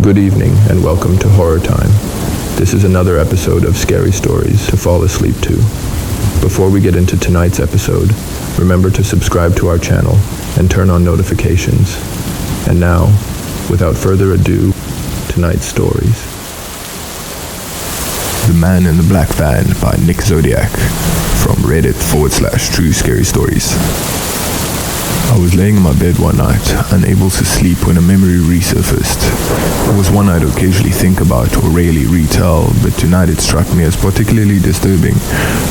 Good evening and welcome to Horror Time. This is another episode of Scary Stories to fall asleep to. Before we get into tonight's episode, remember to subscribe to our channel and turn on notifications. And now, without further ado, tonight's stories. The Man in the Black Van by Nick Zodiac from Reddit/True Scary Stories. I was laying in my bed one night, unable to sleep when a memory resurfaced. It was one I'd occasionally think about or rarely retell, but tonight it struck me as particularly disturbing,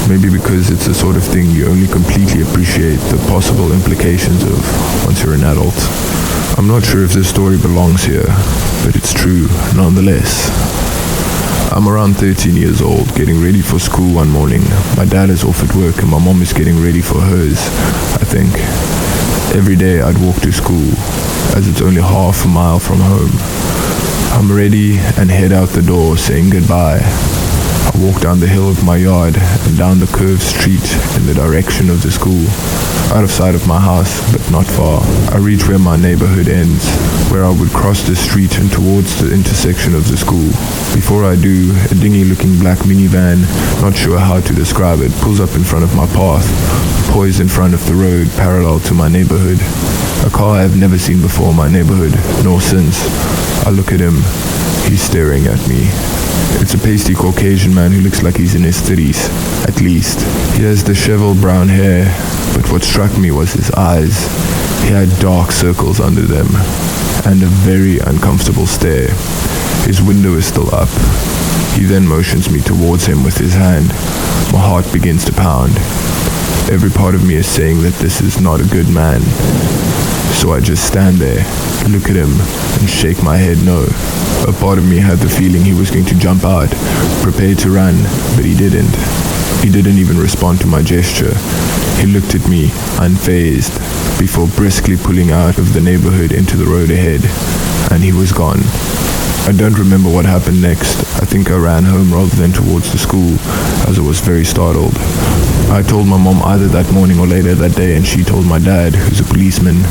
maybe because it's the sort of thing you only completely appreciate the possible implications of once you're an adult. I'm not sure if this story belongs here, but it's true nonetheless. I'm around 13 years old, getting ready for school one morning. My dad is off at work and my mom is getting ready for hers, I think. Every day I'd walk to school, as it's only half a mile from home. I'm ready and head out the door saying goodbye. I walk down the hill of my yard and down the curved street in the direction of the school. Out of sight of my house, but not far. I reach where my neighborhood ends, where I would cross the street and towards the intersection of the school. Before I do, a dingy-looking black minivan, not sure how to describe it, pulls up in front of my path, poised in front of the road parallel to my neighborhood. A car I have never seen before in my neighborhood, nor since. I look at him. He's staring at me. It's a pasty Caucasian man who looks like he's in his 30s, at least. He has disheveled brown hair, but what struck me was his eyes. He had dark circles under them, and a very uncomfortable stare. His window is still up. He then motions me towards him with his hand. My heart begins to pound. Every part of me is saying that this is not a good man. So I just stand there, look at him, and shake my head no. A part of me had the feeling he was going to jump out, prepared to run, but he didn't. He didn't even respond to my gesture. He looked at me, unfazed, before briskly pulling out of the neighborhood into the road ahead, and he was gone. I don't remember what happened next. I think I ran home rather than towards the school, as I was very startled. I told my mom either that morning or later that day, and she told my dad, who's a policeman.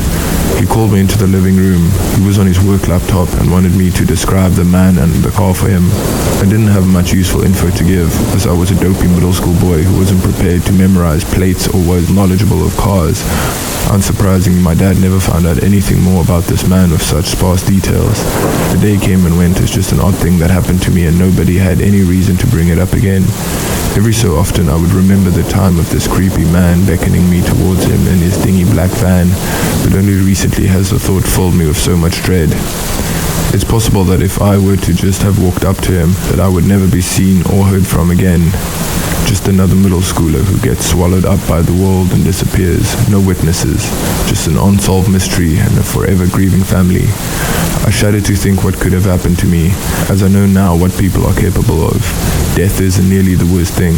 He called me into the living room. He was on his work laptop and wanted me to describe the man and the car for him. I didn't have much useful info to give, as I was a dopey middle school boy who wasn't prepared to memorize plates or was knowledgeable of cars. Unsurprisingly, my dad never found out anything more about this man with such sparse details. The day came and went as just an odd thing that happened to me, and nobody had any reason to bring it up again. Every so often I would remember the time of this creepy man beckoning me towards him in his dingy black van, but only recently has the thought filled me with so much dread. It's possible that if I were to just have walked up to him, that I would never be seen or heard from again. Just another middle schooler who gets swallowed up by the world and disappears. No witnesses, just an unsolved mystery and a forever grieving family. I shudder to think what could have happened to me, as I know now what people are capable of. Death isn't nearly the worst thing.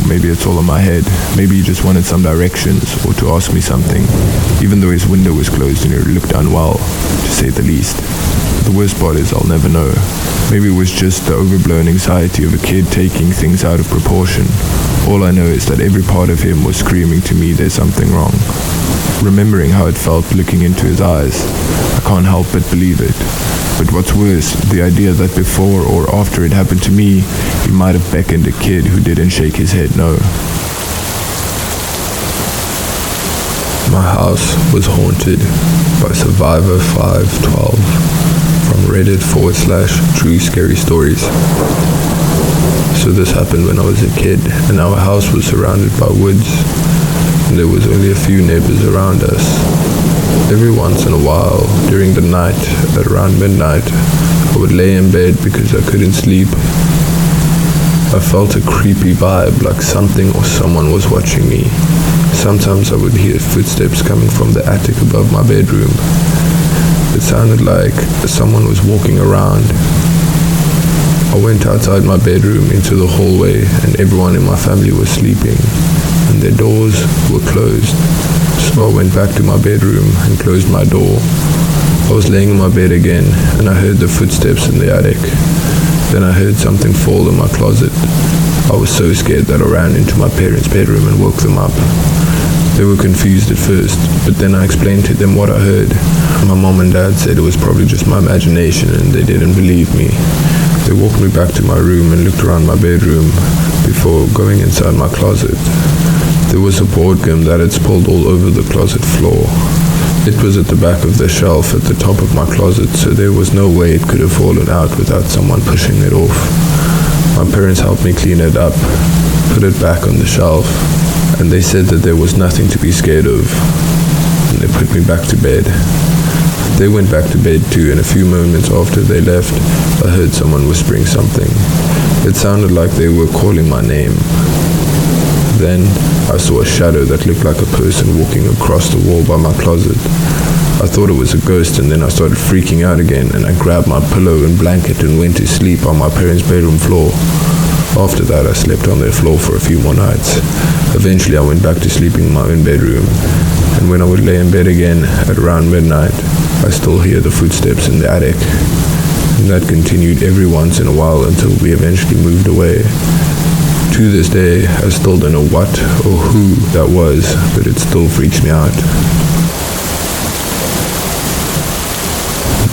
Or maybe it's all in my head. Maybe he just wanted some directions or to ask me something, even though his window was closed and he looked unwell, to say the least. The worst part is I'll never know. Maybe it was just the overblown anxiety of a kid taking things out of proportion. All I know is that every part of him was screaming to me there's something wrong. Remembering how it felt looking into his eyes, I can't help but believe it. But what's worse, the idea that before or after it happened to me, he might have beckoned a kid who didn't shake his head no. My house was haunted by Survivor 512 from Reddit/True Scary Stories. So this happened when I was a kid, and our house was surrounded by woods, and there was only a few neighbors around us. Every once in a while, during the night, at around midnight, I would lay in bed because I couldn't sleep. I felt a creepy vibe, like something or someone was watching me. Sometimes I would hear footsteps coming from the attic above my bedroom. It sounded like someone was walking around. I went outside my bedroom into the hallway, and everyone in my family was sleeping, and their doors were closed. So I went back to my bedroom and closed my door. I was laying in my bed again, and I heard the footsteps in the attic. Then I heard something fall in my closet. I was so scared that I ran into my parents' bedroom and woke them up. They were confused at first, but then I explained to them what I heard. My mom and dad said it was probably just my imagination and they didn't believe me. They walked me back to my room and looked around my bedroom before going inside my closet. There was a board game that had spilled all over the closet floor. It was at the back of the shelf at the top of my closet, so there was no way it could have fallen out without someone pushing it off. My parents helped me clean it up, put it back on the shelf, and they said that there was nothing to be scared of, and they put me back to bed. They went back to bed too, and a few moments after they left, I heard someone whispering something. It sounded like they were calling my name. Then I saw a shadow that looked like a person walking across the wall by my closet. I thought it was a ghost, and then I started freaking out again, and I grabbed my pillow and blanket and went to sleep on my parents' bedroom floor. After that, I slept on their floor for a few more nights. Eventually, I went back to sleeping in my own bedroom, and when I would lay in bed again at around midnight, I still hear the footsteps in the attic. And that continued every once in a while until we eventually moved away. To this day, I still don't know what or who that was, but it still freaks me out.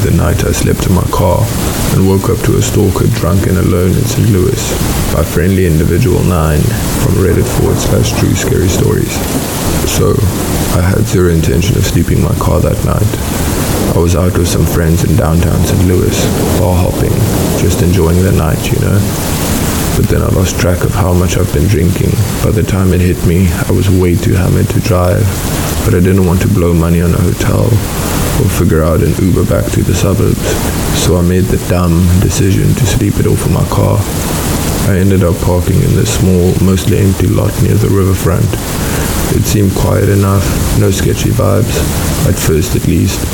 The night I slept in my car and woke up to a stalker drunk and alone in St. Louis by friendly individual 9 from Reddit/True Scary Stories. So, I had zero intention of sleeping in my car that night. I was out with some friends in downtown St. Louis, bar hopping, just enjoying the night, you know. But then I lost track of how much I've been drinking. By the time it hit me, I was way too hammered to drive, but I didn't want to blow money on a hotel or figure out an Uber back to the suburbs, so I made the dumb decision to sleep it off in my car. I ended up parking in this small, mostly empty lot near the riverfront. It seemed quiet enough, no sketchy vibes, at first at least.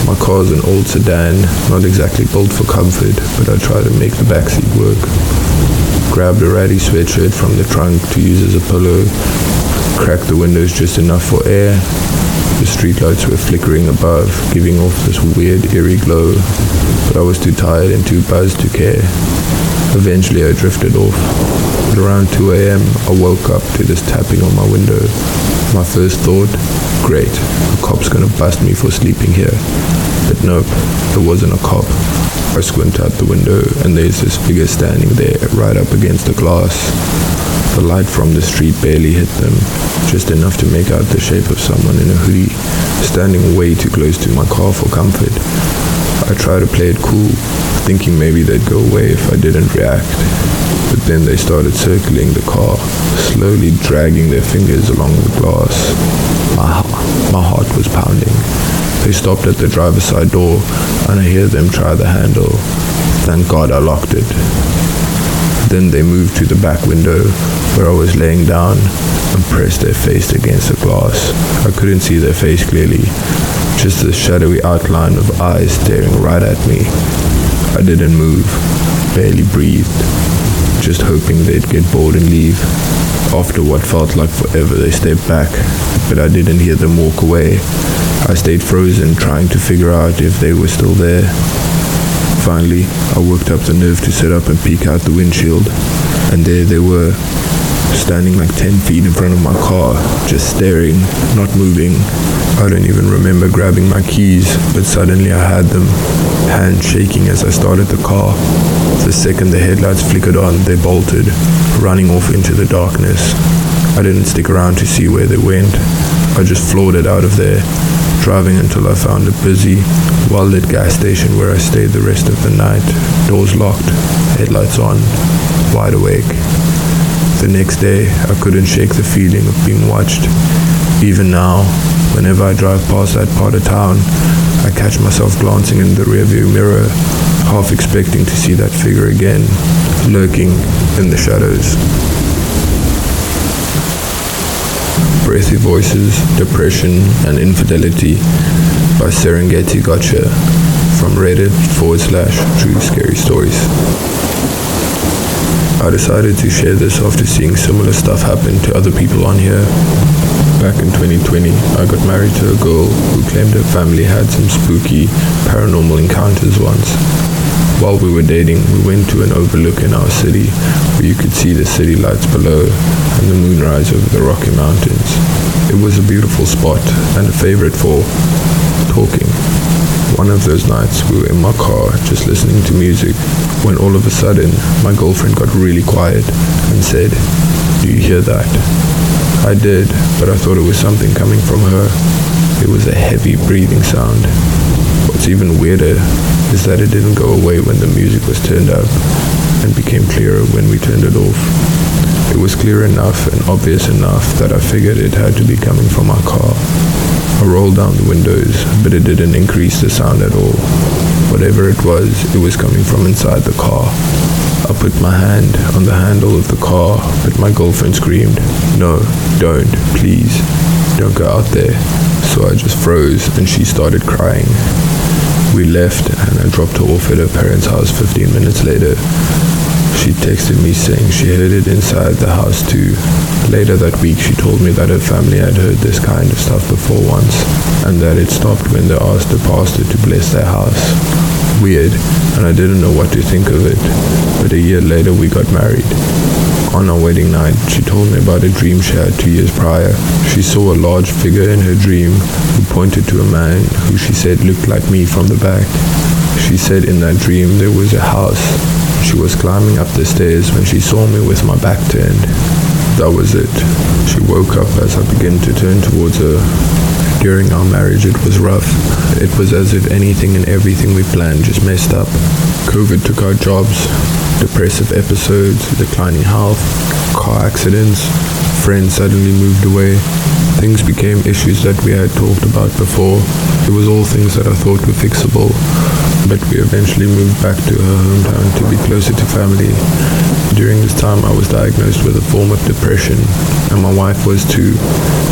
My car's an old sedan, not exactly built for comfort, but I tried to make the backseat work. Grabbed a ratty sweatshirt from the trunk to use as a pillow, cracked the windows just enough for air. The streetlights were flickering above, giving off this weird, eerie glow, but I was too tired and too buzzed to care. Eventually I drifted off. At around 2 a.m., I woke up to this tapping on my window. My first thought, great, a cop's gonna bust me for sleeping here. But nope, it wasn't a cop. I squint out the window and there's this figure standing there right up against the glass. The light from the street barely hit them, just enough to make out the shape of someone in a hoodie, standing way too close to my car for comfort. I tried to play it cool, thinking maybe they'd go away if I didn't react. But then they started circling the car, slowly dragging their fingers along the glass. My heart was pounding. They stopped at the driver's side door, and I hear them try the handle. Thank God I locked it. Then they moved to the back window, where I was laying down, and pressed their face against the glass. I couldn't see their face clearly, just the shadowy outline of eyes staring right at me. I didn't move, barely breathed, just hoping they'd get bored and leave. After what felt like forever, they stepped back, but I didn't hear them walk away. I stayed frozen, trying to figure out if they were still there. Finally, I worked up the nerve to sit up and peek out the windshield, and there they were, standing like 10 feet in front of my car, just staring, not moving. I don't even remember grabbing my keys, but suddenly I had them, hands shaking as I started the car. The second the headlights flickered on, they bolted, running off into the darkness. I didn't stick around to see where they went. I just floored it out of there, driving until I found a busy, well-lit gas station where I stayed the rest of the night, doors locked, headlights on, wide awake. The next day, I couldn't shake the feeling of being watched. Even now, whenever I drive past that part of town, I catch myself glancing in the rearview mirror, half expecting to see that figure again, lurking in the shadows. Breathy Voices, Depression and Infidelity by Serengeti Gotcha from Reddit/True Scary Stories. I decided to share this after seeing similar stuff happen to other people on here. Back in 2020, I got married to a girl who claimed her family had some spooky paranormal encounters once. While we were dating, we went to an overlook in our city where you could see the city lights below and the moonrise over the Rocky Mountains. It was a beautiful spot and a favorite for talking. One of those nights we were in my car just listening to music when all of a sudden my girlfriend got really quiet and said, "Do you hear that?" I did, but I thought it was something coming from her. It was a heavy breathing sound. What's even weirder is that it didn't go away when the music was turned up and became clearer when we turned it off. It was clear enough and obvious enough that I figured it had to be coming from our car. I rolled down the windows, but it didn't increase the sound at all. Whatever it was coming from inside the car. I put my hand on the handle of the car, but my girlfriend screamed, "No, don't, please, don't go out there." So I just froze and she started crying. We left and I dropped her off at her parents' house 15 minutes later. She texted me saying she heard it inside the house too. Later that week she told me that her family had heard this kind of stuff before once and that it stopped when they asked the pastor to bless their house. Weird, and I didn't know what to think of it, but a year later we got married. On our wedding night, she told me about a dream she had 2 years prior. She saw a large figure in her dream who pointed to a man who she said looked like me from the back. She said in that dream there was a house. She was climbing up the stairs when she saw me with my back turned. That was it. She woke up as I began to turn towards her. During our marriage, it was rough. It was as if anything and everything we planned just messed up. COVID took our jobs, depressive episodes, declining health, car accidents, friends suddenly moved away. Things became issues that we had talked about before. It was all things that I thought were fixable, but we eventually moved back to her hometown to be closer to family. During this time, I was diagnosed with a form of depression, and my wife was too.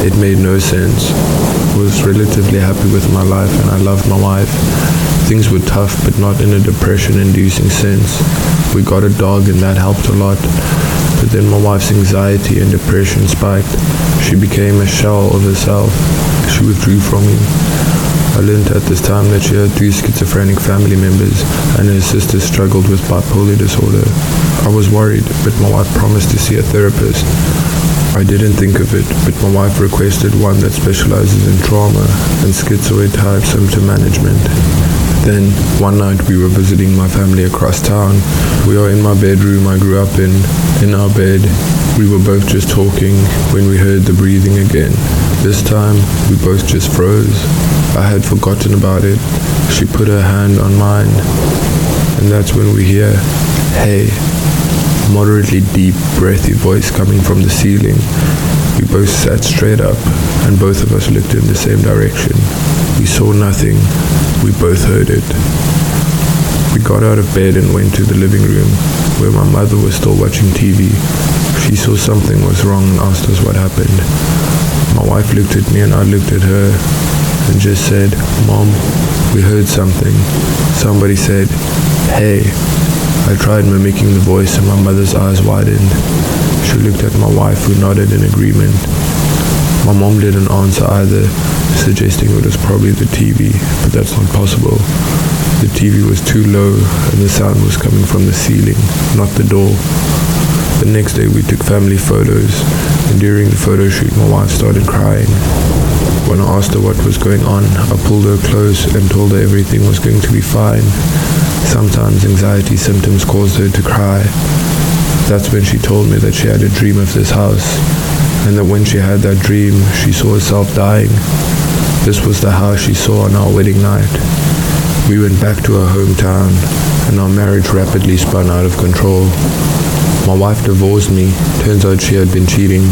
It made no sense. I was relatively happy with my life, and I loved my wife. Things were tough, but not in a depression-inducing sense. We got a dog, and that helped a lot. But then my wife's anxiety and depression spiked. She became a shell of herself. She withdrew from me. I learned at this time that she had 3 schizophrenic family members and her sister struggled with bipolar disorder. I was worried, but my wife promised to see a therapist. I didn't think of it, but my wife requested one that specializes in trauma and schizoid type symptom management. Then, one night we were visiting my family across town. We are in my bedroom I grew up in. In our bed, we were both just talking when we heard the breathing again. This time, we both just froze. I had forgotten about it. She put her hand on mine, and that's when we hear, "Hey," moderately deep, breathy voice coming from the ceiling. We both sat straight up, and both of us looked in the same direction. We saw nothing. We both heard it. We got out of bed and went to the living room, where my mother was still watching TV. She saw something was wrong and asked us what happened. My wife looked at me and I looked at her and just said, "Mom, we heard something." Somebody said, "Hey." I tried mimicking the voice and my mother's eyes widened. She looked at my wife who nodded in agreement. My mom didn't answer either, suggesting it was probably the TV, but that's not possible. The TV was too low and the sound was coming from the ceiling, not the door. The next day we took family photos, and during the photo shoot my wife started crying. When I asked her what was going on, I pulled her close and told her everything was going to be fine. Sometimes anxiety symptoms caused her to cry. That's when she told me that she had a dream of this house, and that when she had that dream, she saw herself dying. This was the house she saw on our wedding night. We went back to our hometown, and our marriage rapidly spun out of control. My wife divorced me. Turns out she had been cheating.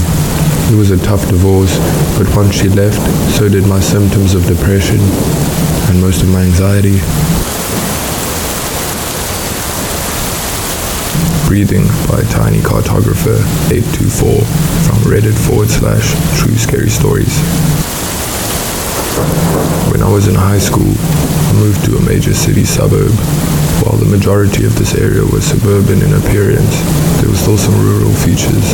It was a tough divorce, but once she left, so did my symptoms of depression and most of my anxiety. Breathing by Tiny Cartographer 824 from Reddit/True Scary Stories. When I was in high school, I moved to a major city suburb. While the majority of this area was suburban in appearance, there were still some rural features.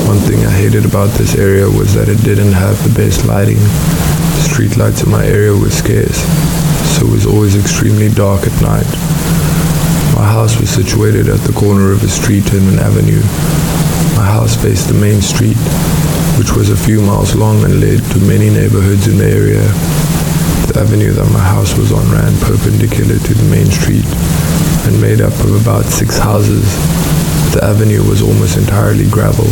One thing I hated about this area was that it didn't have the best lighting. Street lights in my area were scarce, so it was always extremely dark at night. My house was situated at the corner of a street and an avenue. My house faced the main street, which was a few miles long and led to many neighborhoods in the area. The avenue that my house was on ran perpendicular to the main street and made up of about 6 houses. The avenue was almost entirely gravel.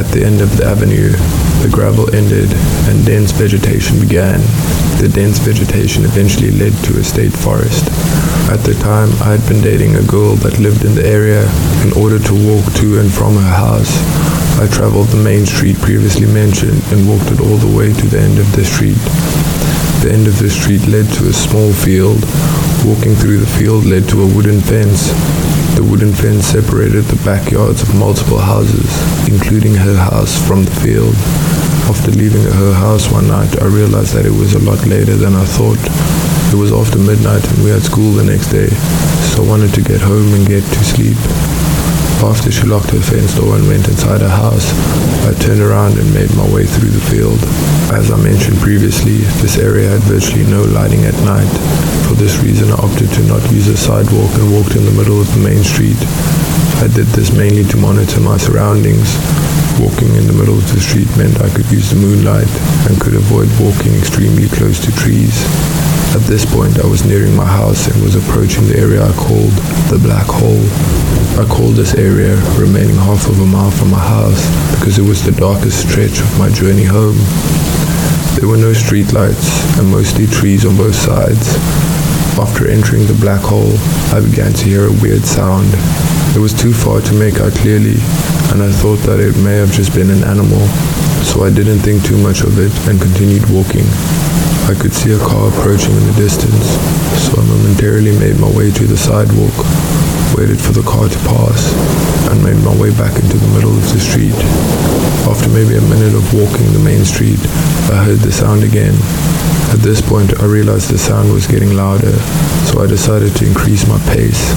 At the end of the avenue, the gravel ended and dense vegetation began. The dense vegetation eventually led to a state forest. At the time, I had been dating a girl that lived in the area. In order to walk to and from her house, I traveled the main street previously mentioned and walked it all the way to the end of the street. The end of the street led to a small field. Walking through the field led to a wooden fence. The wooden fence separated the backyards of multiple houses, including her house, from the field. After leaving her house one night, I realized that it was a lot later than I thought. It was after midnight and we had school the next day, so I wanted to get home and get to sleep. After she locked her fence door and went inside her house, I turned around and made my way through the field. As I mentioned previously, this area had virtually no lighting at night. For this reason, I opted to not use a sidewalk and walked in the middle of the main street. I did this mainly to monitor my surroundings. Walking in the middle of the street meant I could use the moonlight and could avoid walking extremely close to trees. At this point, I was nearing my house and was approaching the area I called the Black Hole. I called this area remaining half of a mile from my house because it was the darkest stretch of my journey home. There were no street lights and mostly trees on both sides. After entering the Black Hole, I began to hear a weird sound. It was too far to make out clearly, and I thought that it may have just been an animal, so I didn't think too much of it and continued walking. I could see a car approaching in the distance, so I momentarily made my way to the sidewalk, waited for the car to pass, and made my way back into the middle of the street. After maybe a minute of walking the main street, I heard the sound again. At this point, I realized the sound was getting louder, so I decided to increase my pace.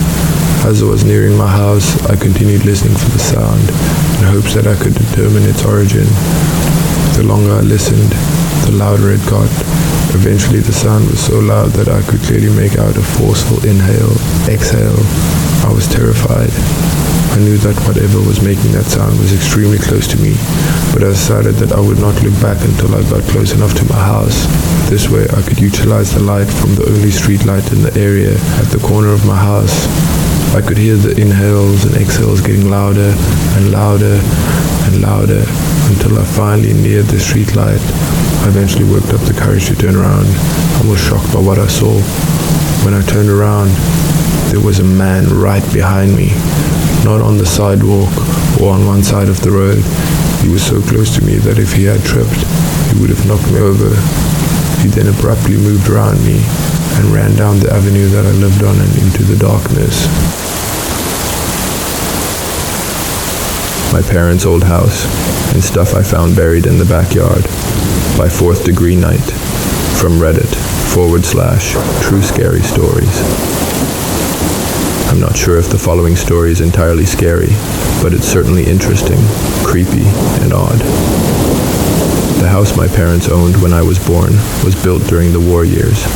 As I was nearing my house, I continued listening for the sound in hopes that I could determine its origin. The longer I listened, the louder it got. Eventually, the sound was so loud that I could clearly make out a forceful inhale, exhale. I was terrified. I knew that whatever was making that sound was extremely close to me, but I decided that I would not look back until I got close enough to my house. This way, I could utilize the light from the only street light in the area at the corner of my house. I could hear the inhales and exhales getting louder and louder and louder until I finally neared the street light. I eventually worked up the courage to turn around and was shocked by what I saw. When I turned around, there was a man right behind me, not on the sidewalk or on one side of the road. He was so close to me that if he had tripped, he would have knocked me over. He then abruptly moved around me and ran down the avenue that I lived on and into the darkness. My parents' old house and stuff I found buried in the backyard by Fourth Degree Night from Reddit/True Scary Stories. I'm not sure if the following story is entirely scary, but it's certainly interesting, creepy, and odd. The house my parents owned when I was born was built during the war years.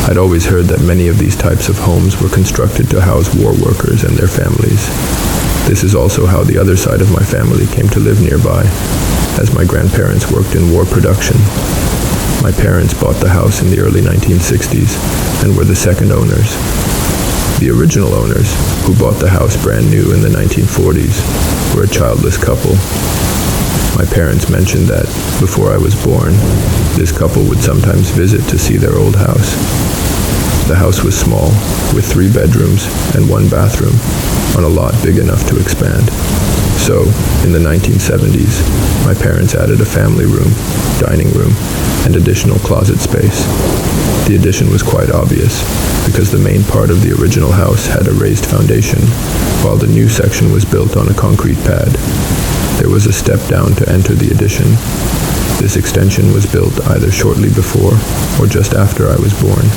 I'd always heard that many of these types of homes were constructed to house war workers and their families. This is also how the other side of my family came to live nearby, as my grandparents worked in war production. My parents bought the house in the early 1960s and were the second owners. The original owners, who bought the house brand new in the 1940s, were a childless couple. My parents mentioned that, before I was born, this couple would sometimes visit to see their old house. The house was small, with 3 bedrooms and 1 bathroom, on a lot big enough to expand. So, in the 1970s, my parents added a family room, dining room, and additional closet space. The addition was quite obvious, because the main part of the original house had a raised foundation, while the new section was built on a concrete pad. There was a step down to enter the addition. This extension was built either shortly before or just after I was born.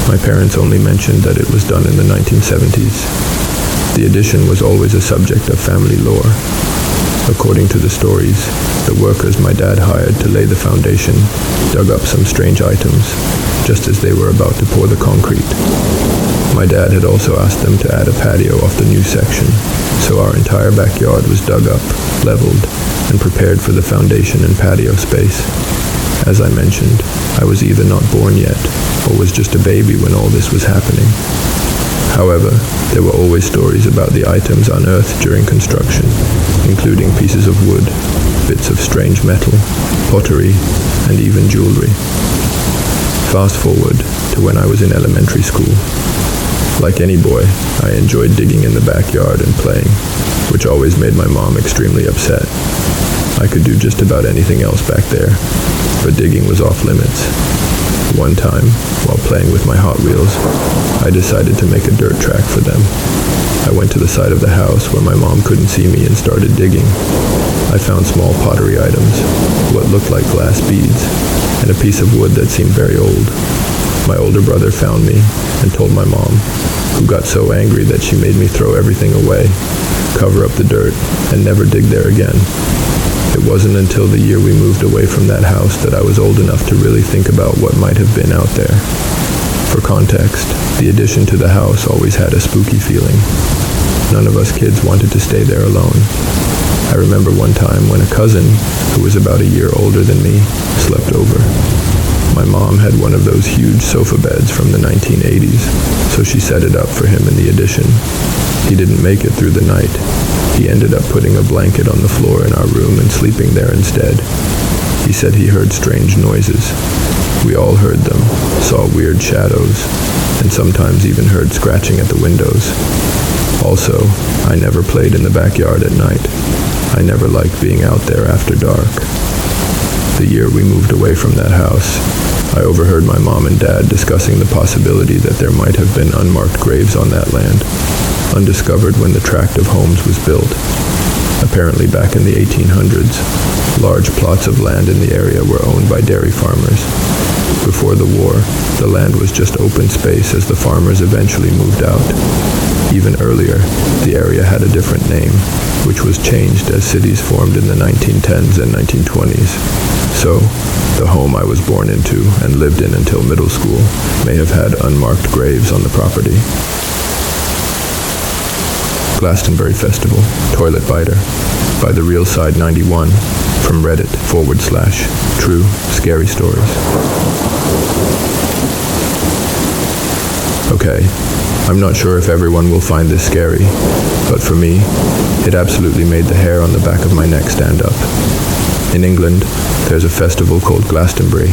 My parents only mentioned that it was done in the 1970s. The addition was always a subject of family lore. According to the stories, the workers my dad hired to lay the foundation dug up some strange items just as they were about to pour the concrete. My dad had also asked them to add a patio off the new section, so our entire backyard was dug up, leveled, and prepared for the foundation and patio space. As I mentioned, I was either not born yet, or was just a baby when all this was happening. However, there were always stories about the items unearthed during construction, including pieces of wood, bits of strange metal, pottery, and even jewelry. Fast forward to when I was in elementary school. Like any boy, I enjoyed digging in the backyard and playing, which always made my mom extremely upset. I could do just about anything else back there, but digging was off limits. One time, while playing with my Hot Wheels, I decided to make a dirt track for them. I went to the side of the house where my mom couldn't see me and started digging. I found small pottery items, what looked like glass beads, and a piece of wood that seemed very old. My older brother found me and told my mom, who got so angry that she made me throw everything away, cover up the dirt, and never dig there again. It wasn't until the year we moved away from that house that I was old enough to really think about what might have been out there. For context, the addition to the house always had a spooky feeling. None of us kids wanted to stay there alone. I remember one time when a cousin, who was about a year older than me, slept over. My mom had one of those huge sofa beds from the 1980s, so she set it up for him in the addition. He didn't make it through the night. He ended up putting a blanket on the floor in our room and sleeping there instead. He said he heard strange noises. We all heard them, saw weird shadows, and sometimes even heard scratching at the windows. Also, I never played in the backyard at night. I never liked being out there after dark. The year we moved away from that house, I overheard my mom and dad discussing the possibility that there might have been unmarked graves on that land, undiscovered when the tract of homes was built. Apparently back in the 1800s, large plots of land in the area were owned by dairy farmers. Before the war, the land was just open space as the farmers eventually moved out. Even earlier, the area had a different name, which was changed as cities formed in the 1910s and 1920s. So, the home I was born into and lived in until middle school may have had unmarked graves on the property. Glastonbury Festival, Toilet Biter, by The Real Side 91, from Reddit/True Scary Stories. Okay, I'm not sure if everyone will find this scary, but for me, it absolutely made the hair on the back of my neck stand up. In England, there's a festival called Glastonbury,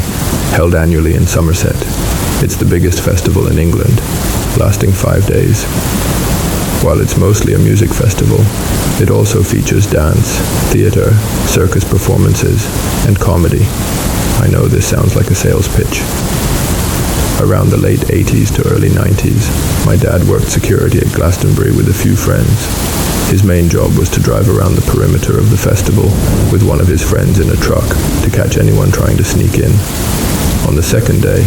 held annually in Somerset. It's the biggest festival in England, lasting 5 days. While it's mostly a music festival, it also features dance, theater, circus performances, and comedy. I know this sounds like a sales pitch. Around the late 80s to early 90s, my dad worked security at Glastonbury with a few friends. His main job was to drive around the perimeter of the festival with one of his friends in a truck to catch anyone trying to sneak in. On the second day,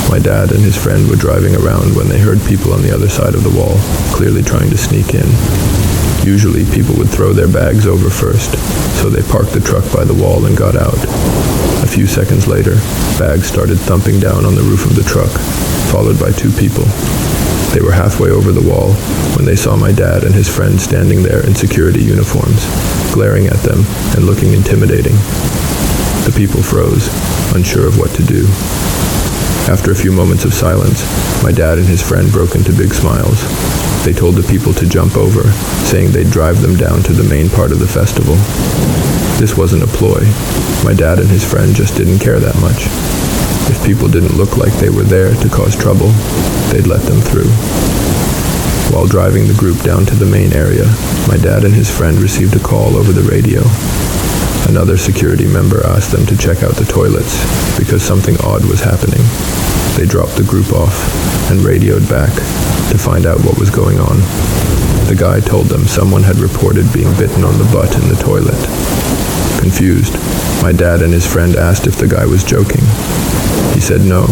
my dad and his friend were driving around when they heard people on the other side of the wall, clearly trying to sneak in. Usually, people would throw their bags over first, so they parked the truck by the wall and got out. A few seconds later, bags started thumping down on the roof of the truck, followed by 2 people. They were halfway over the wall when they saw my dad and his friend standing there in security uniforms, glaring at them and looking intimidating. The people froze, unsure of what to do. After a few moments of silence, my dad and his friend broke into big smiles. They told the people to jump over, saying they'd drive them down to the main part of the festival. This wasn't a ploy. My dad and his friend just didn't care that much. If people didn't look like they were there to cause trouble, they'd let them through. While driving the group down to the main area, my dad and his friend received a call over the radio. Another security member asked them to check out the toilets because something odd was happening. They dropped the group off and radioed back to find out what was going on. The guy told them someone had reported being bitten on the butt in the toilet. Confused, my dad and his friend asked if the guy was joking. He said no,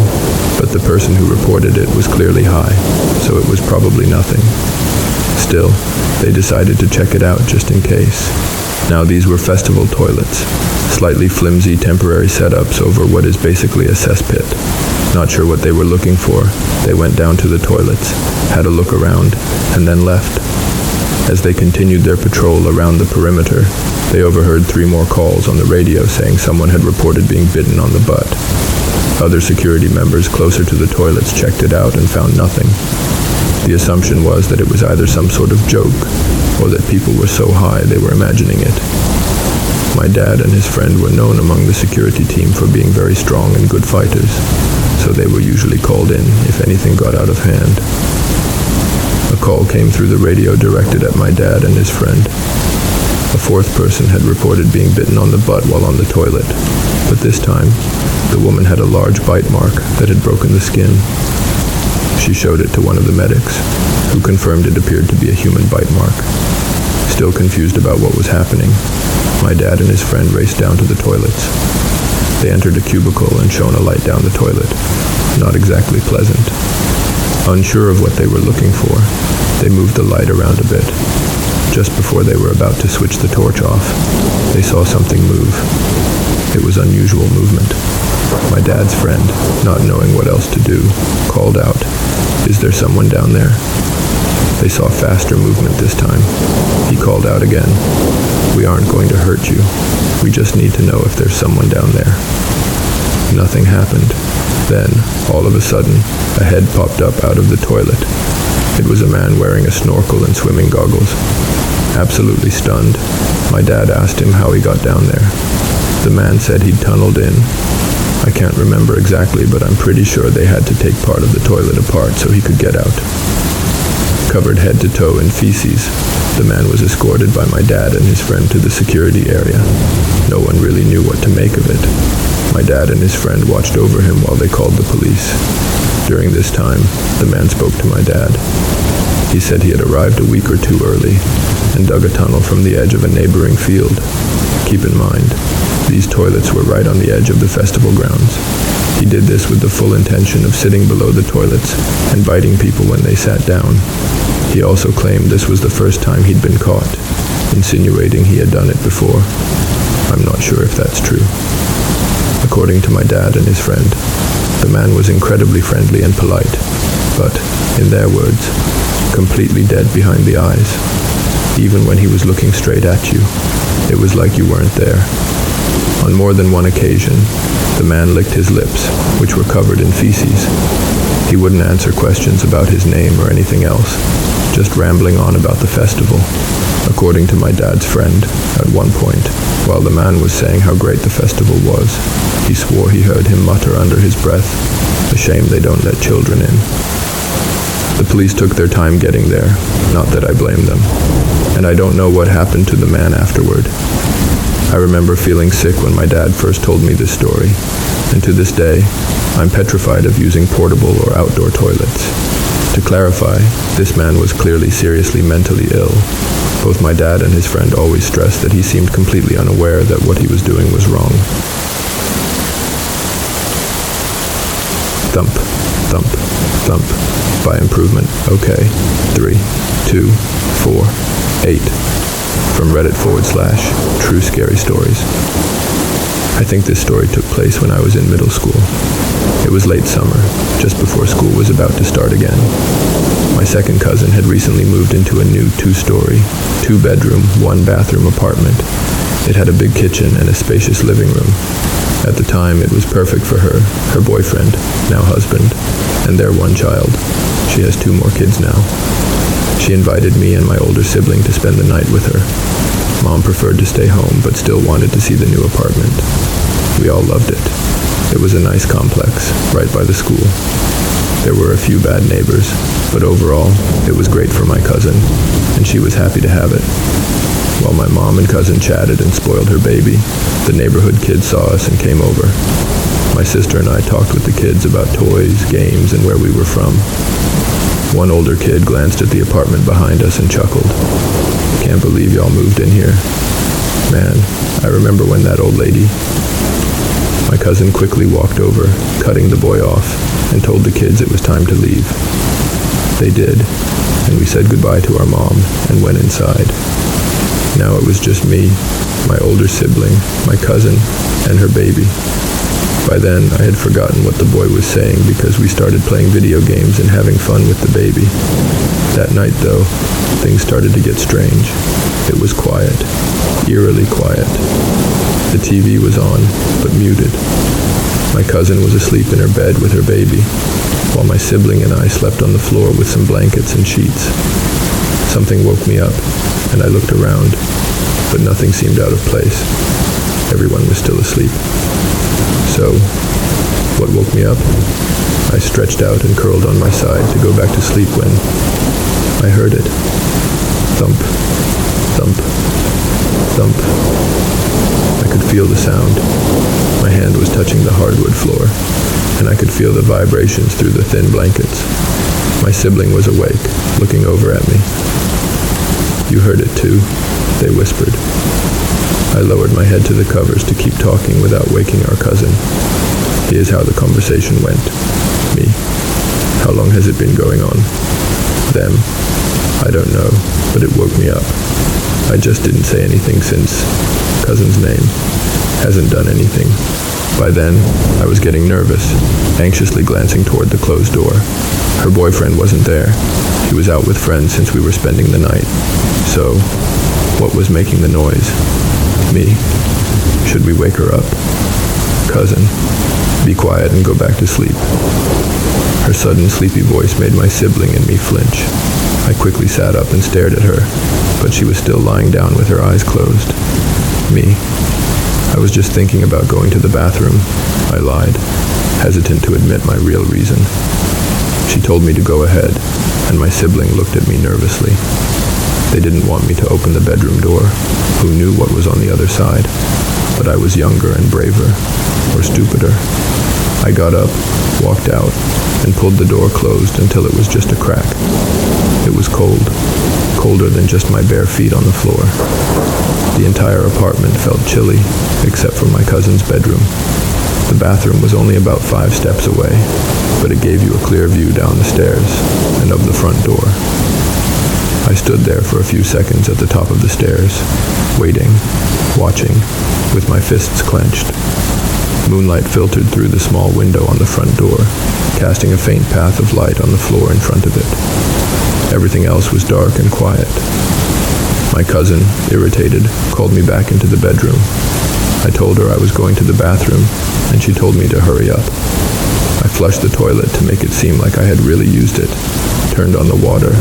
but the person who reported it was clearly high, so it was probably nothing. Still, they decided to check it out just in case. Now these were festival toilets, slightly flimsy temporary setups over what is basically a cesspit. Not sure what they were looking for, they went down to the toilets, had a look around, and then left. As they continued their patrol around the perimeter, they overheard 3 more calls on the radio saying someone had reported being bitten on the butt. Other security members closer to the toilets checked it out and found nothing. The assumption was that it was either some sort of joke, or that people were so high they were imagining it. My dad and his friend were known among the security team for being very strong and good fighters, so they were usually called in if anything got out of hand. A call came through the radio directed at my dad and his friend. A 4th person had reported being bitten on the butt while on the toilet, but this time, the woman had a large bite mark that had broken the skin. She showed it to one of the medics, who confirmed it appeared to be a human bite mark. Still confused about what was happening, my dad and his friend raced down to the toilets. They entered a cubicle and shone a light down the toilet. Not exactly pleasant. Unsure of what they were looking for, they moved the light around a bit. Just before they were about to switch the torch off, they saw something move. It was unusual movement. My dad's friend, not knowing what else to do, called out, "Is there someone down there?" They saw faster movement this time. He called out again, "We aren't going to hurt you. We just need to know if there's someone down there." Nothing happened. Then, all of a sudden, a head popped up out of the toilet. It was a man wearing a snorkel and swimming goggles. Absolutely stunned, my dad asked him how he got down there. The man said he'd tunneled in. I can't remember exactly, but I'm pretty sure they had to take part of the toilet apart so he could get out. Covered head to toe in feces, the man was escorted by my dad and his friend to the security area. No one really knew what to make of it. My dad and his friend watched over him while they called the police. During this time, the man spoke to my dad. He said he had arrived a week or 2 early and dug a tunnel from the edge of a neighboring field. Keep in mind, these toilets were right on the edge of the festival grounds. He did this with the full intention of sitting below the toilets and biting people when they sat down. He also claimed this was the first time he'd been caught, insinuating he had done it before. I'm not sure if that's true. According to my dad and his friend, the man was incredibly friendly and polite, but, in their words, completely dead behind the eyes. Even when he was looking straight at you, it was like you weren't there. On more than one occasion, the man licked his lips, which were covered in feces. He wouldn't answer questions about his name or anything else, just rambling on about the festival. According to my dad's friend, at one point, while the man was saying how great the festival was, he swore he heard him mutter under his breath, "A shame they don't let children in." The police took their time getting there, not that I blame them, and I don't know what happened to the man afterward. I remember feeling sick when my dad first told me this story, and to this day, I'm petrified of using portable or outdoor toilets. To clarify, this man was clearly seriously mentally ill. Both my dad and his friend always stressed that he seemed completely unaware that what he was doing was wrong. Thump, thump, thump. By improvement, okay. 3, 2, 4, 8. From Reddit/True Scary Stories. I think this story took place when I was in middle school. It was late summer, just before school was about to start again. My second cousin had recently moved into a new 2-story, 2-bedroom, 1-bathroom apartment. It had a big kitchen and a spacious living room. At the time, it was perfect for her, her boyfriend, now husband, and their 1 child. She has 2 more kids now. She invited me and my older sibling to spend the night with her. Mom preferred to stay home, but still wanted to see the new apartment. We all loved it. It was a nice complex, right by the school. There were a few bad neighbors, but overall, it was great for my cousin, and she was happy to have it. While my mom and cousin chatted and spoiled her baby, the neighborhood kids saw us and came over. My sister and I talked with the kids about toys, games, and where we were from. One older kid glanced at the apartment behind us and chuckled. "Can't believe y'all moved in here. Man, I remember when that old lady..." My cousin quickly walked over, cutting the boy off, and told the kids it was time to leave. They did, and we said goodbye to our mom and went inside. Now it was just me, my older sibling, my cousin, and her baby. By then, I had forgotten what the boy was saying because we started playing video games and having fun with the baby. That night, though, things started to get strange. It was quiet, eerily quiet. The TV was on, but muted. My cousin was asleep in her bed with her baby, while my sibling and I slept on the floor with some blankets and sheets. Something woke me up, and I looked around, but nothing seemed out of place. Everyone was still asleep. So, what woke me up? I stretched out and curled on my side to go back to sleep when I heard it. Thump, thump, thump. I could feel the sound. My hand was touching the hardwood floor, and I could feel the vibrations through the thin blankets. My sibling was awake, looking over at me. You heard it too, they whispered. I lowered my head to the covers to keep talking without waking our cousin. Here's how the conversation went. Me. How long has it been going on? Them. I don't know, but it woke me up. I just didn't say anything since cousin's name. Hasn't done anything. By then, I was getting nervous, anxiously glancing toward the closed door. Her boyfriend wasn't there. He was out with friends since we were spending the night. So, what was making the noise? Me. Should we wake her up? Cousin. Be quiet and go back to sleep. Her sudden sleepy voice made my sibling and me flinch. I quickly sat up and stared at her, but she was still lying down with her eyes closed. Me. I was just thinking about going to the bathroom, I lied, hesitant to admit my real reason. She told me to go ahead, and my sibling looked at me nervously. They didn't want me to open the bedroom door. Who knew what was on the other side? But I was younger and braver, or stupider. I got up, walked out, and pulled the door closed until it was just a crack. It was cold, colder than just my bare feet on the floor. The entire apartment felt chilly, except for my cousin's bedroom. The bathroom was only about 5 steps away, but it gave you a clear view down the stairs and of the front door. I stood there for a few seconds at the top of the stairs, waiting, watching, with my fists clenched. Moonlight filtered through the small window on the front door, casting a faint path of light on the floor in front of it. Everything else was dark and quiet. My cousin, irritated, called me back into the bedroom. I told her I was going to the bathroom, and she told me to hurry up. I flushed the toilet to make it seem like I had really used it, turned on the water,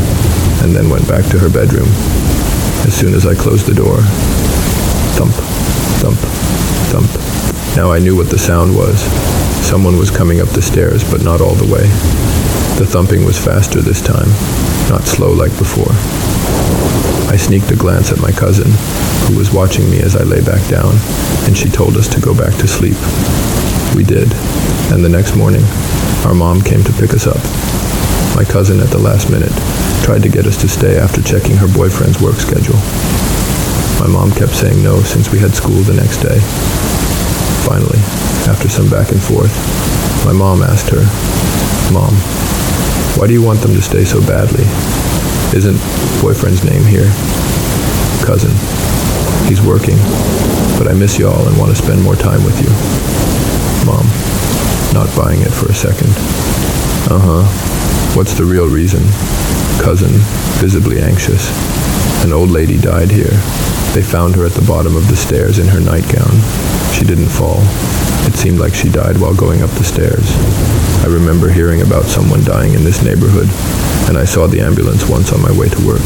and then went back to her bedroom. As soon as I closed the door, thump, thump, thump. Now I knew what the sound was. Someone was coming up the stairs, but not all the way. The thumping was faster this time, not slow like before. I sneaked a glance at my cousin, who was watching me as I lay back down, and she told us to go back to sleep. We did, and the next morning, our mom came to pick us up. My cousin, at the last minute, tried to get us to stay after checking her boyfriend's work schedule. My mom kept saying no since we had school the next day. Finally, after some back and forth, my mom asked her, "Mom, why do you want them to stay so badly? Isn't boyfriend's name here?" "Cousin. He's working, but I miss y'all and want to spend more time with you." Mom, not buying it for a second. "Uh-huh. What's the real reason?" Cousin, visibly anxious. "An old lady died here. They found her at the bottom of the stairs in her nightgown. She didn't fall. It seemed like she died while going up the stairs. I remember hearing about someone dying in this neighborhood, and I saw the ambulance once on my way to work,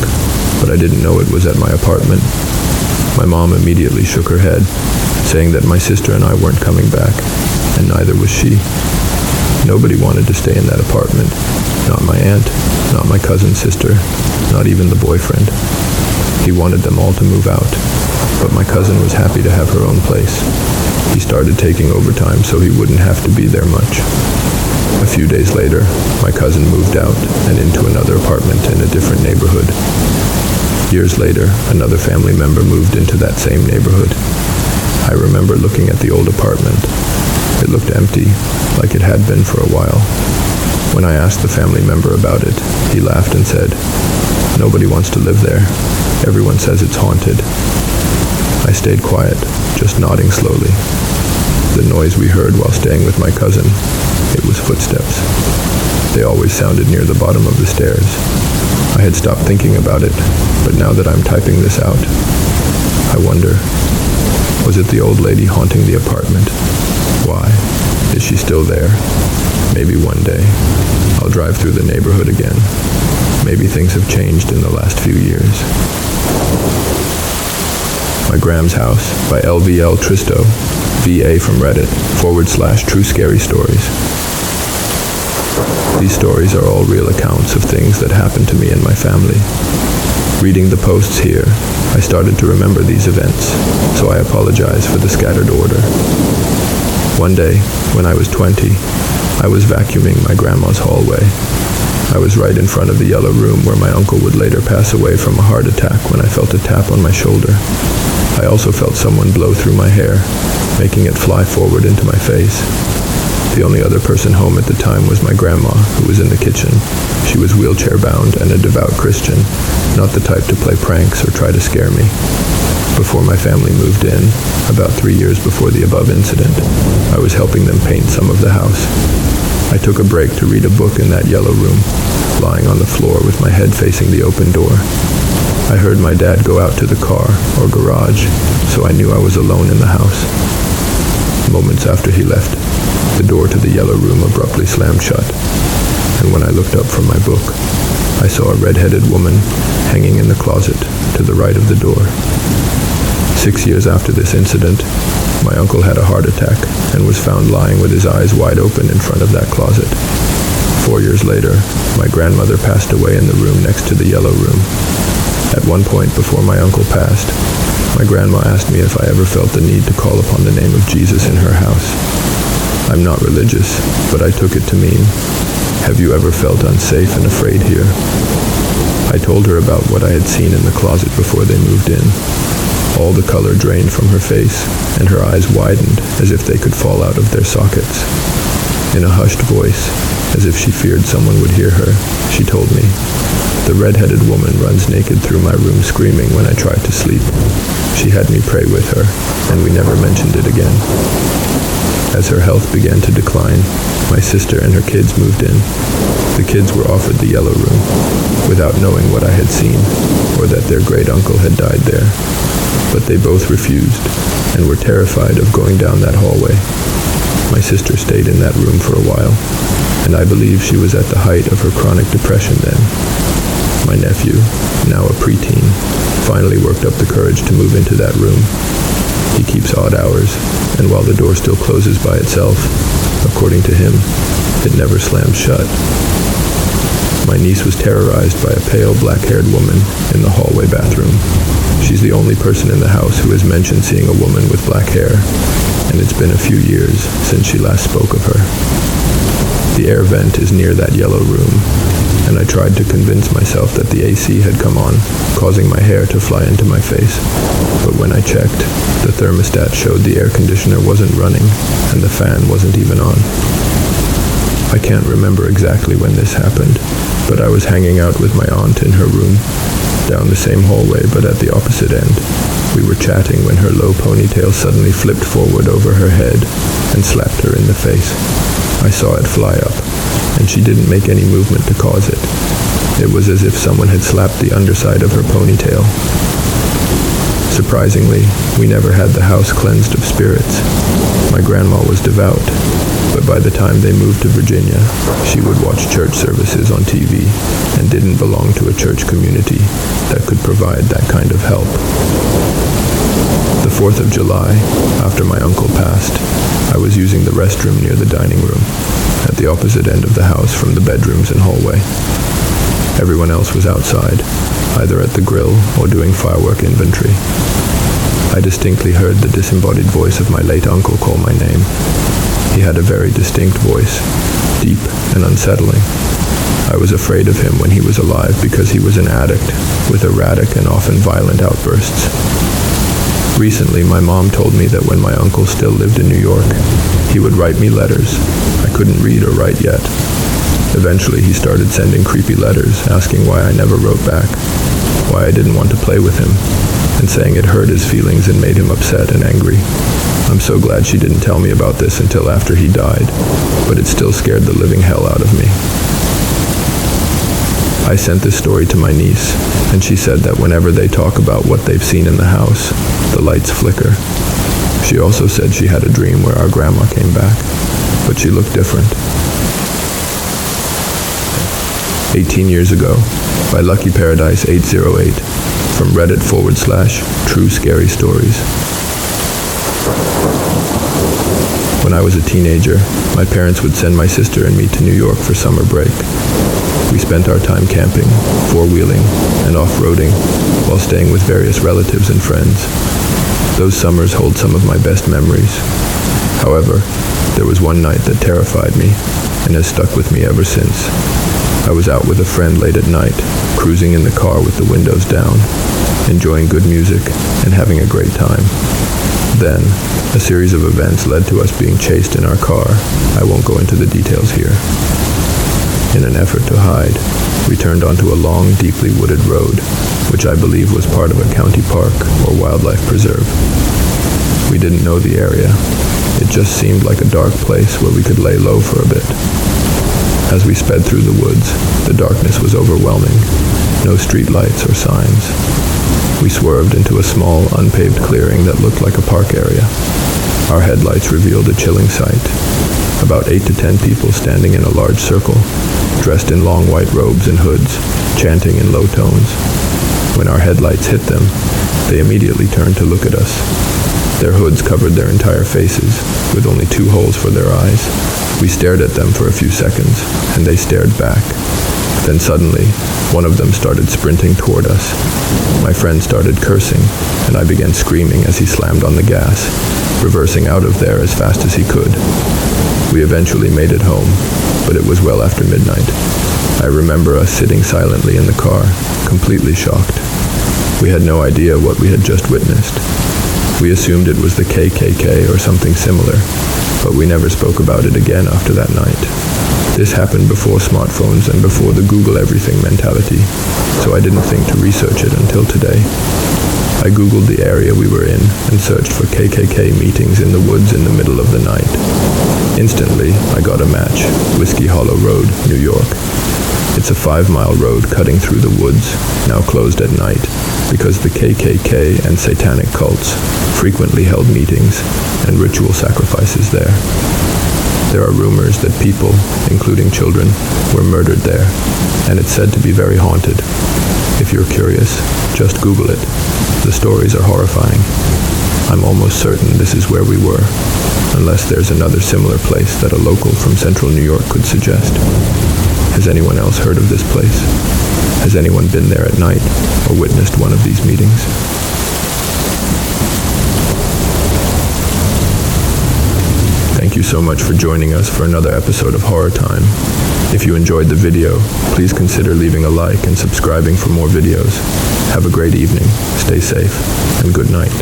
but I didn't know it was at my apartment." My mom immediately shook her head, saying that my sister and I weren't coming back, and neither was she. Nobody wanted to stay in that apartment. Not my aunt, not my cousin's sister, not even the boyfriend. He wanted them all to move out, but my cousin was happy to have her own place. He started taking overtime so he wouldn't have to be there much. A few days later, my cousin moved out and into another apartment in a different neighborhood. Years later, another family member moved into that same neighborhood. I remember looking at the old apartment. It looked empty, like it had been for a while. When I asked the family member about it, he laughed and said, "Nobody wants to live there. Everyone says it's haunted." I stayed quiet, just nodding slowly. the noise we heard while staying with my cousin. It was footsteps. They always sounded near the bottom of the stairs. I had stopped thinking about it, but now that I'm typing this out, I wonder, was it the old lady haunting the apartment? Why? Is she still there? Maybe one day I'll drive through the neighborhood again. Maybe things have changed in the last few years. My Graham's House by LVL Tristo, VA from Reddit, /True Scary Stories. These stories are all real accounts of things that happened to me and my family. Reading the posts here, I started to remember these events, so I apologize for the scattered order. One day, when I was 20, I was vacuuming my grandma's hallway. I was right in front of the yellow room where my uncle would later pass away from a heart attack when I felt a tap on my shoulder. I also felt someone blow through my hair, making it fly forward into my face. The only other person home at the time was my grandma, who was in the kitchen. She was wheelchair-bound and a devout Christian, not the type to play pranks or try to scare me. Before my family moved in, about 3 years before the above incident, I was helping them paint some of the house. I took a break to read a book in that yellow room, lying on the floor with my head facing the open door. I heard my dad go out to the car, or garage, so I knew I was alone in the house. Moments after he left, the door to the yellow room abruptly slammed shut, and when I looked up from my book, I saw a red-headed woman hanging in the closet to the right of the door. 6 years after this incident, my uncle had a heart attack and was found lying with his eyes wide open in front of that closet. 4 years later, my grandmother passed away in the room next to the yellow room. At one point before my uncle passed, my grandma asked me if I ever felt the need to call upon the name of Jesus in her house. I'm not religious, but I took it to mean, have you ever felt unsafe and afraid here? I told her about what I had seen in the closet before they moved in. All the color drained from her face, and her eyes widened as if they could fall out of their sockets. In a hushed voice, as if she feared someone would hear her, she told me, "The red-headed woman runs naked through my room screaming when I try to sleep. She had me pray with her, and we never mentioned it again." As her health began to decline, my sister and her kids moved in. The kids were offered the yellow room, without knowing what I had seen, or that their great-uncle had died there. But they both refused, and were terrified of going down that hallway. My sister stayed in that room for a while, and I believe she was at the height of her chronic depression then. My nephew, now a preteen, finally worked up the courage to move into that room. He keeps odd hours, and while the door still closes by itself, according to him, it never slams shut. My niece was terrorized by a pale, black-haired woman in the hallway bathroom. She's the only person in the house who has mentioned seeing a woman with black hair, and it's been a few years since she last spoke of her. The air vent is near that yellow room, and I tried to convince myself that the AC had come on, causing my hair to fly into my face. But when I checked, the thermostat showed the air conditioner wasn't running, and the fan wasn't even on. I can't remember exactly when this happened, but I was hanging out with my aunt in her room, down the same hallway but at the opposite end. We were chatting when her low ponytail suddenly flipped forward over her head and slapped her in the face. I saw it fly up, and she didn't make any movement to cause it. It was as if someone had slapped the underside of her ponytail. Surprisingly, we never had the house cleansed of spirits. My grandma was devout, but by the time they moved to Virginia, she would watch church services on TV and didn't belong to a church community that could provide that kind of help. The 4th of July, after my uncle passed, I was using the restroom near the dining room, at the opposite end of the house from the bedrooms and hallway. Everyone else was outside, either at the grill or doing firework inventory. I distinctly heard the disembodied voice of my late uncle call my name. He had a very distinct voice, deep and unsettling. I was afraid of him when he was alive because he was an addict with erratic and often violent outbursts. Recently, my mom told me that when my uncle still lived in New York, he would write me letters. I couldn't read or write yet. Eventually, he started sending creepy letters asking why I never wrote back, why I didn't want to play with him, and saying it hurt his feelings and made him upset and angry. I'm so glad she didn't tell me about this until after he died, but it still scared the living hell out of me. I sent this story to my niece, and she said that whenever they talk about what they've seen in the house, the lights flicker. She also said she had a dream where our grandma came back, but she looked different. 18 years ago, by Lucky Paradise 808, from Reddit/True Scary Stories. When I was a teenager, my parents would send my sister and me to New York for summer break. We spent our time camping, four-wheeling, and off-roading while staying with various relatives and friends. Those summers hold some of my best memories. However, there was one night that terrified me and has stuck with me ever since. I was out with a friend late at night, cruising in the car with the windows down, enjoying good music and having a great time. Then, a series of events led to us being chased in our car. I won't go into the details here. In an effort to hide, we turned onto a long, deeply wooded road, which I believe was part of a county park or wildlife preserve. We didn't know the area. It just seemed like a dark place where we could lay low for a bit. As we sped through the woods, the darkness was overwhelming. No street lights or signs. We swerved into a small, unpaved clearing that looked like a park area. Our headlights revealed a chilling sight. About 8 to 10 people standing in a large circle, dressed in long white robes and hoods, chanting in low tones. When our headlights hit them, they immediately turned to look at us. Their hoods covered their entire faces, with only 2 holes for their eyes. We stared at them for a few seconds, and they stared back. Then suddenly, one of them started sprinting toward us. My friend started cursing, and I began screaming as he slammed on the gas, reversing out of there as fast as he could. We eventually made it home, but it was well after midnight. I remember us sitting silently in the car, completely shocked. We had no idea what we had just witnessed. We assumed it was the KKK or something similar, but we never spoke about it again after that night. This happened before smartphones and before the Google everything mentality, so I didn't think to research it until today. I Googled the area we were in and searched for KKK meetings in the woods in the middle of the night. Instantly, I got a match, Whiskey Hollow Road, New York. It's a 5-mile road cutting through the woods, now closed at night, because the KKK and satanic cults frequently held meetings and ritual sacrifices there. There are rumors that people, including children, were murdered there, and it's said to be very haunted. If you're curious, just Google it. The stories are horrifying. I'm almost certain this is where we were, unless there's another similar place that a local from central New York could suggest. Has anyone else heard of this place? Has anyone been there at night or witnessed one of these meetings? Thank you so much for joining us for another episode of Horror Time. If you enjoyed the video, please consider leaving a like and subscribing for more videos. Have a great evening, stay safe, and good night.